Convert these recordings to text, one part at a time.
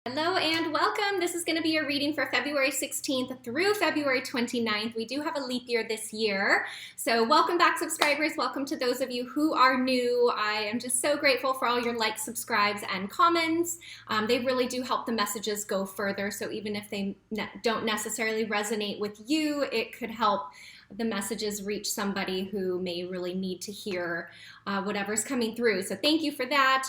Hello and welcome. This is going to be a reading for February 16th through February 29th. We do have a leap year this year. So welcome back, subscribers. Welcome to those of you who are new. I am just so grateful for all your likes, subscribes, and comments. They really do help the messages go further. So even if they don't necessarily resonate with you, it could help the messages reach somebody who may really need to hear whatever's coming through. So thank you for that.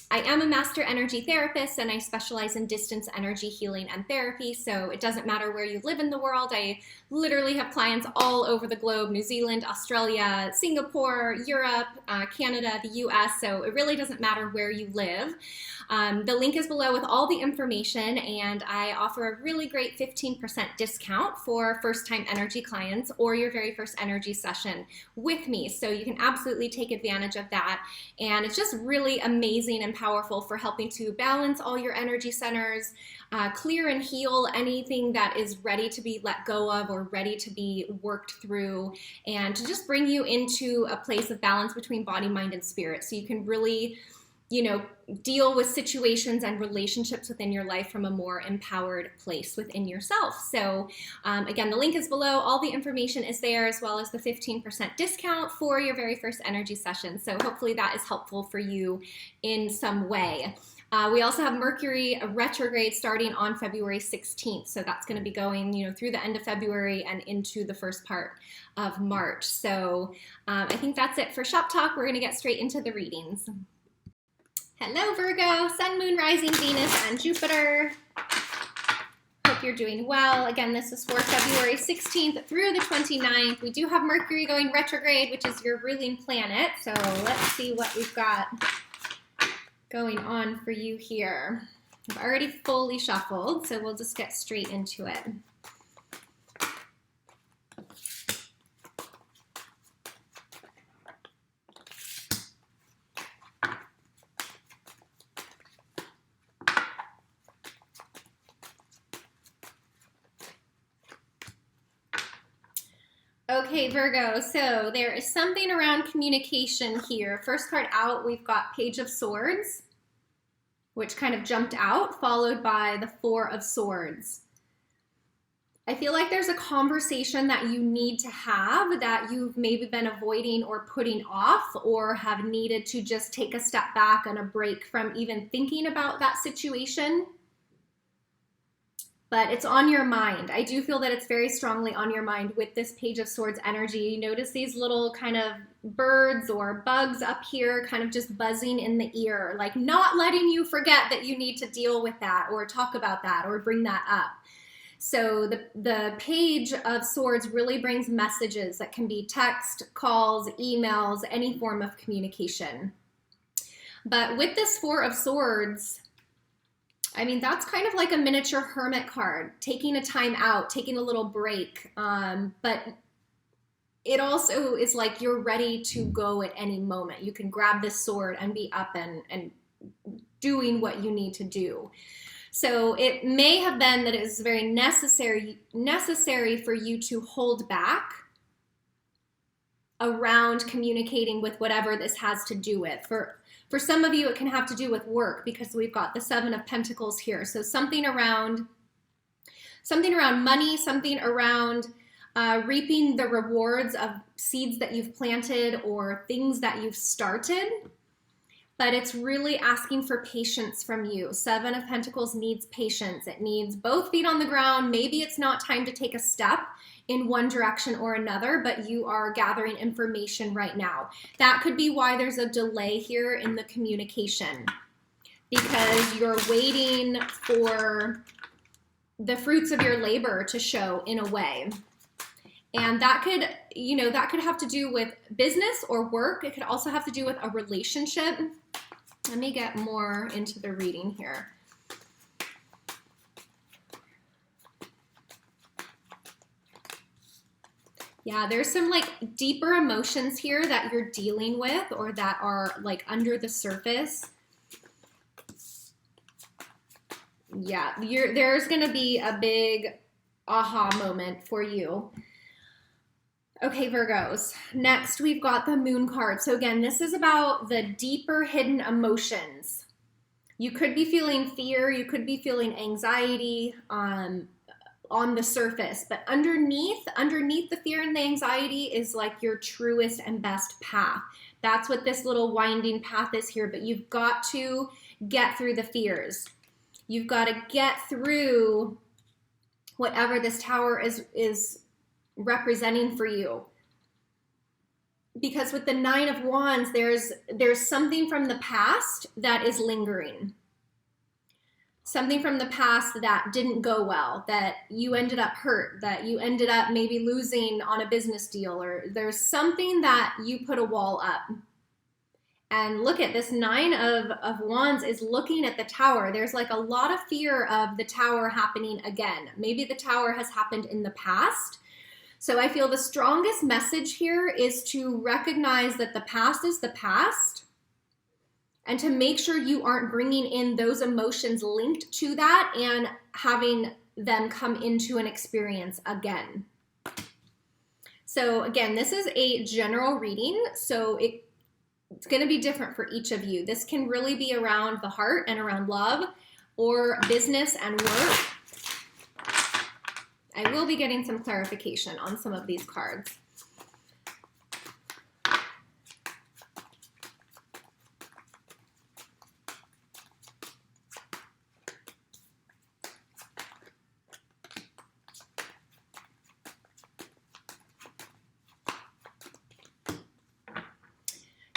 I am a master energy therapist and I specialize in distance energy healing and therapy. So it doesn't matter where you live in the world. I literally have clients all over the globe: New Zealand, Australia, Singapore, Europe, Canada, the US. So it really doesn't matter where you live. The link is below with all the information, and I offer a really great 15% discount for first-time energy clients or your very first energy session with me. So you can absolutely take advantage of that. And it's just really amazing and powerful for helping to balance all your energy centers, clear and heal anything that is ready to be let go of or ready to be worked through, and to just bring you into a place of balance between body, mind, and spirit. So you can really, deal with situations and relationships within your life from a more empowered place within yourself. So again, the link is below. All the information is there, as well as the 15% discount for your very first energy session. So hopefully that is helpful for you in some way. We also have Mercury retrograde starting on February 16th. So that's going to be going, through the end of February and into the first part of March. So I think that's it for Shop Talk. We're going to get straight into the readings. Hello, Virgo, Sun, Moon, Rising, Venus, and Jupiter. Hope you're doing well. Again, this is for February 16th through the 29th. We do have Mercury going retrograde, which is your ruling planet. So let's see what we've got going on for you here. I've already fully shuffled, so we'll just get straight into it. Okay, Virgo, so there is something around communication here. First card out, we've got Page of Swords, which kind of jumped out, followed by the Four of Swords. I feel like there's a conversation that you need to have that you've maybe been avoiding or putting off, or have needed to just take a step back and a break from even thinking about that situation. But it's on your mind. I do feel that it's very strongly on your mind with this Page of Swords energy. You notice these little kind of birds or bugs up here kind of just buzzing in the ear, like not letting you forget that you need to deal with that or talk about that or bring that up. So the Page of Swords really brings messages that can be text, calls, emails, any form of communication. But with this Four of Swords, I mean, that's kind of like a miniature hermit card, taking a time out, taking a little break. But it also is like you're ready to go at any moment. You can grab this sword and be up and doing what you need to do. So it may have been that it is very necessary for you to hold back around communicating with whatever this has to do with. For some of you, it can have to do with work, because we've got the Seven of Pentacles here. So something around money, something around reaping the rewards of seeds that you've planted or things that you've started. But it's really asking for patience from you. Seven of Pentacles needs patience. It needs both feet on the ground. Maybe it's not time to take a step in one direction or another, but you are gathering information right now. That could be why there's a delay here in the communication, because you're waiting for the fruits of your labor to show in a way. And that could, that could have to do with business or work. It could also have to do with a relationship. Let me get more into the reading here. Yeah, there's some like deeper emotions here that you're dealing with, or that are like under the surface. Yeah, there's going to be a big aha moment for you. Okay, Virgos. Next, we've got the Moon card. So again, this is about the deeper hidden emotions You could be feeling fear, you could be feeling anxiety on the surface, but underneath the fear and the anxiety is like your truest and best path. That's what this little winding path is here, but you've got to get through the fears. You've got to get through whatever this tower is representing for you. Because with the Nine of Wands, there's something from the past that is lingering. Something from the past that didn't go well, that you ended up hurt, that you ended up maybe losing on a business deal, or there's something that you put a wall up. And look at this Nine of Wands is looking at the tower. There's like a lot of fear of the tower happening again. Maybe the tower has happened in the past. So I feel the strongest message here is to recognize that the past is the past, and to make sure you aren't bringing in those emotions linked to that and having them come into an experience again. So again, this is a general reading, so it's going to be different for each of you. This can really be around the heart and around love, or business and work. I will be getting some clarification on some of these cards.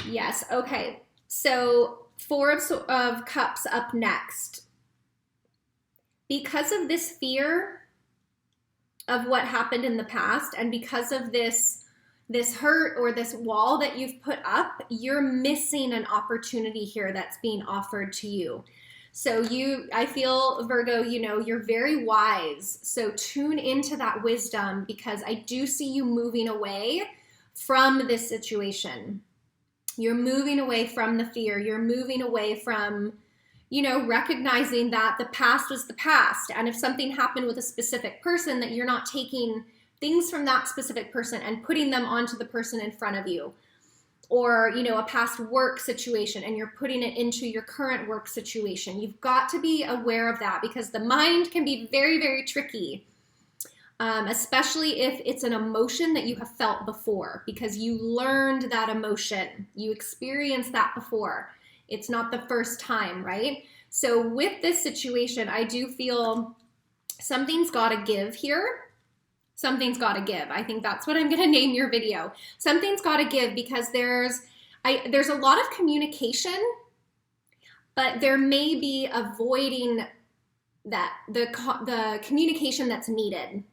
Yes, okay. So Four of Cups up next. Because of this fear of what happened in the past, and because of this hurt or this wall that you've put up, you're missing an opportunity here that's being offered to you. So I feel, Virgo, you're very wise. So tune into that wisdom, because I do see you moving away from this situation. You're moving away from the fear. You're moving away from, recognizing that the past was the past. And if something happened with a specific person, that you're not taking things from that specific person and putting them onto the person in front of you. Or, a past work situation, and you're putting it into your current work situation. You've got to be aware of that, because the mind can be very, very tricky. Especially if it's an emotion that you have felt before, because you learned that emotion. You experienced that before. It's not the first time, right? So with this situation, I do feel something's got to give here. Something's got to give. I think that's what I'm going to name your video. Something's got to give, because there's a lot of communication, but there may be avoiding that the communication that's needed.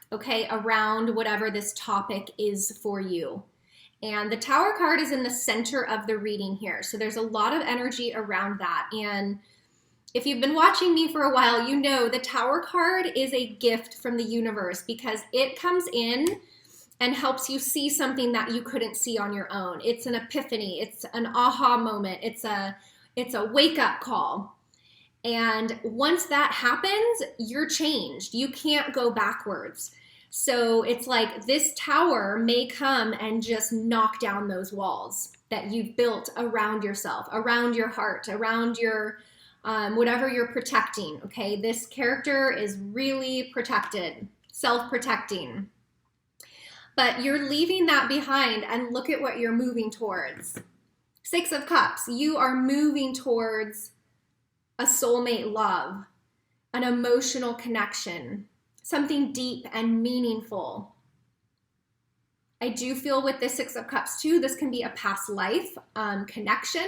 Okay, around whatever this topic is for you. And the Tower card is in the center of the reading here. So there's a lot of energy around that. And if you've been watching me for a while, you know the Tower card is a gift from the universe, because it comes in and helps you see something that you couldn't see on your own. It's an epiphany. It's an aha moment. It's a wake-up call. And once that happens, you're changed. You can't go backwards. So it's like this tower may come and just knock down those walls that you've built around yourself, around your heart, around your whatever you're protecting. Okay, this character is really protected, self-protecting. But you're leaving that behind, and look at what you're moving towards. Six of Cups, you are moving towards a soulmate love, an emotional connection, something deep and meaningful. I do feel with the Six of Cups too, this can be a past life connection.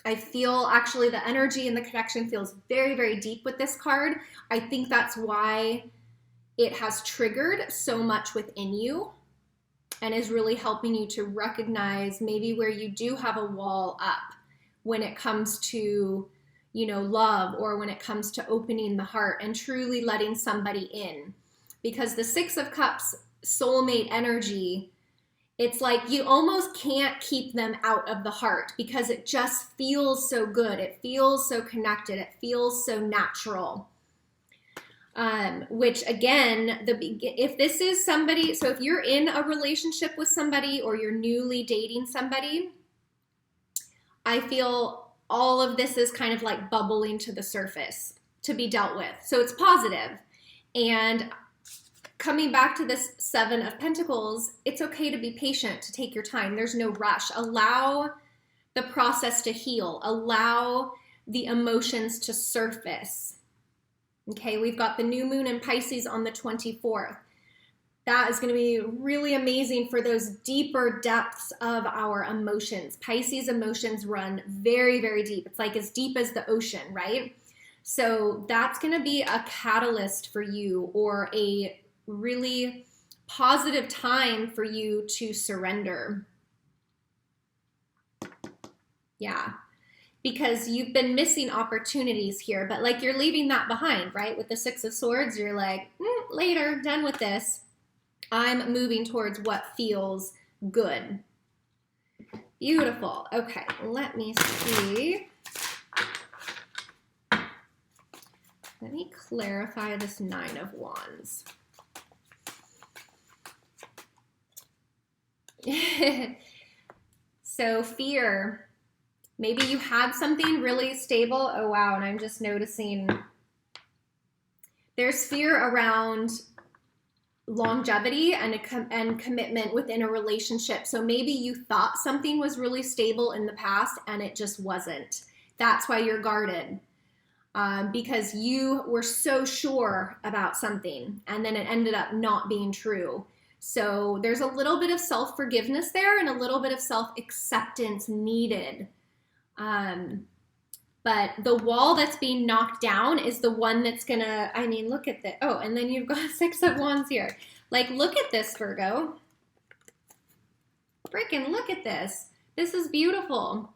I feel actually the energy and the connection feels very, very deep with this card. I think that's why it has triggered so much within you and is really helping you to recognize maybe where you do have a wall up when it comes to love, or when it comes to opening the heart and truly letting somebody in. Because the Six of Cups soulmate energy, it's like you almost can't keep them out of the heart, because it just feels so good. It feels so connected. It feels so natural. Which again, if this is somebody, so if you're in a relationship with somebody or you're newly dating somebody, I feel all of this is kind of like bubbling to the surface to be dealt with. So it's positive. And coming back to this Seven of Pentacles, it's okay to be patient, to take your time. There's no rush. Allow the process to heal. Allow the emotions to surface. Okay, we've got the new moon in Pisces on the 24th. That is going to be really amazing for those deeper depths of our emotions. Pisces emotions run very, very deep. It's like as deep as the ocean, right? So that's going to be a catalyst for you, or a really positive time for you to surrender. Yeah, because you've been missing opportunities here, but like you're leaving that behind, right? With the Six of Swords, you're like, later, done with this. I'm moving towards what feels good. Beautiful. Okay, let me see. Let me clarify this Nine of Wands. So fear. Maybe you had something really stable. Oh, wow. And I'm just noticing there's fear around longevity and commitment within a relationship. So maybe you thought something was really stable in the past and it just wasn't. That's why you're guarded, because you were so sure about something and then it ended up not being true. So there's a little bit of self-forgiveness there and a little bit of self-acceptance needed. But the wall that's being knocked down is the one that's gonna, I mean, look at that. Oh, and then you've got Six of Wands here. Like, look at this, Virgo. Freaking look at this. This is beautiful.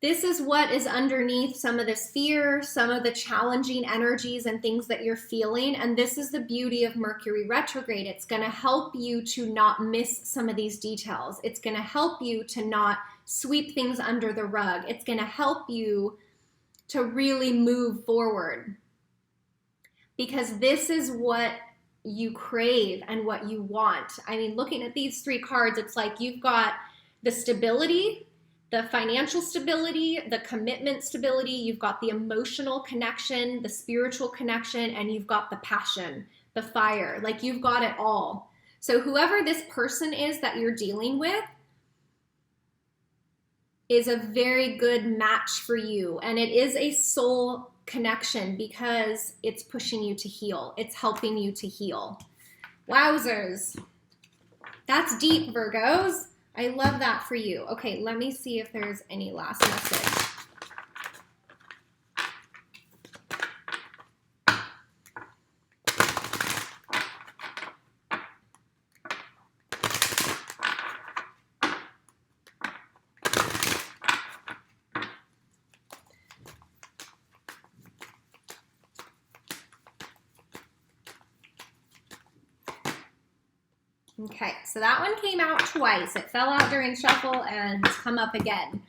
This is what is underneath some of this fear, some of the challenging energies and things that you're feeling. And this is the beauty of Mercury retrograde. It's gonna help you to not miss some of these details. It's gonna help you to not sweep things under the rug. It's going to help you to really move forward, because this is what you crave and what you want. I mean, looking at these three cards, it's like you've got the stability, the financial stability, the commitment stability, you've got the emotional connection, the spiritual connection, and you've got the passion, the fire. Like, you've got it all. So whoever this person is that you're dealing with is a very good match for you. And it is a soul connection because it's pushing you to heal. It's helping you to heal. Wowzers. That's deep, Virgos. I love that for you. Okay, let me see if there's any last message. Okay, so that one came out twice. It fell out during shuffle and has come up again.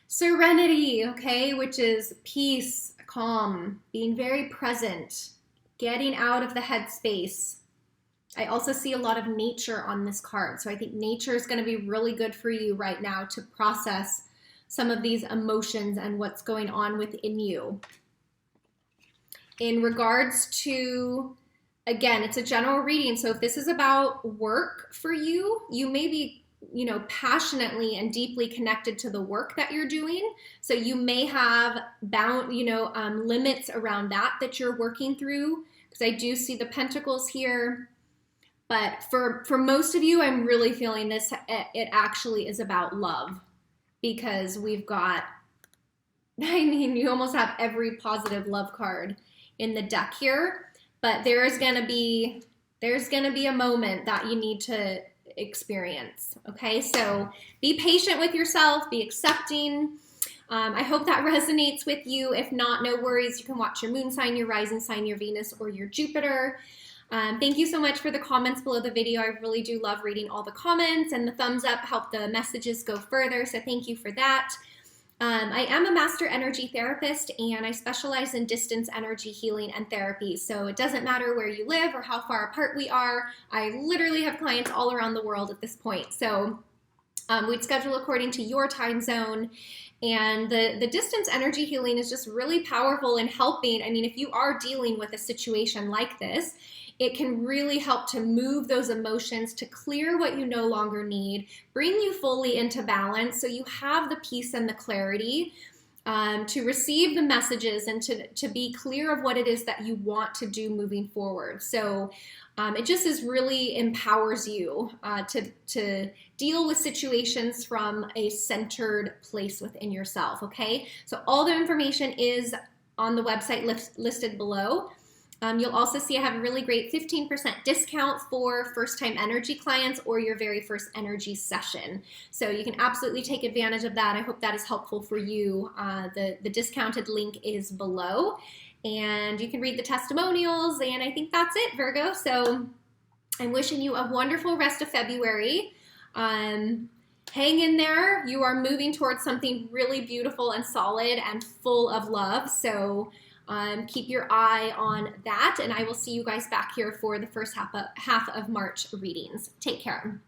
Serenity, okay, which is peace, calm, being very present, getting out of the headspace. I also see a lot of nature on this card. So I think nature is going to be really good for you right now to process some of these emotions and what's going on within you. In regards to, again, it's a general reading. So if this is about work for you, you may be, passionately and deeply connected to the work that you're doing. So you may have limits around that you're working through, because I do see the pentacles here. But for most of you, I'm really feeling this, it actually is about love, because we've got, you almost have every positive love card in the deck here. But there's gonna be a moment that you need to experience, okay? So be patient with yourself, be accepting. I hope that resonates with you. If not, no worries. You can watch your moon sign, your rising sign, your Venus, or your Jupiter. Thank you so much for the comments below the video. I really do love reading all the comments, and the thumbs up help the messages go further, so thank you for that. I am a master energy therapist, and I specialize in distance energy healing and therapy. So it doesn't matter where you live or how far apart we are. I literally have clients all around the world at this point. So We'd schedule according to your time zone. And the distance energy healing is just really powerful in helping. I mean, if you are dealing with a situation like this, it can really help to move those emotions, to clear what you no longer need, bring you fully into balance so you have the peace and the clarity to receive the messages and to be clear of what it is that you want to do moving forward. So it just really empowers you to deal with situations from a centered place within yourself, okay? So all the information is on the website listed below. You'll also see I have a really great 15% discount for first-time energy clients or your very first energy session. So you can absolutely take advantage of that. I hope that is helpful for you. The discounted link is below, and you can read the testimonials, and I think that's it, Virgo. So I'm wishing you a wonderful rest of February. Hang in there. You are moving towards something really beautiful and solid and full of love. So keep your eye on that, and I will see you guys back here for the first half of March readings. Take care.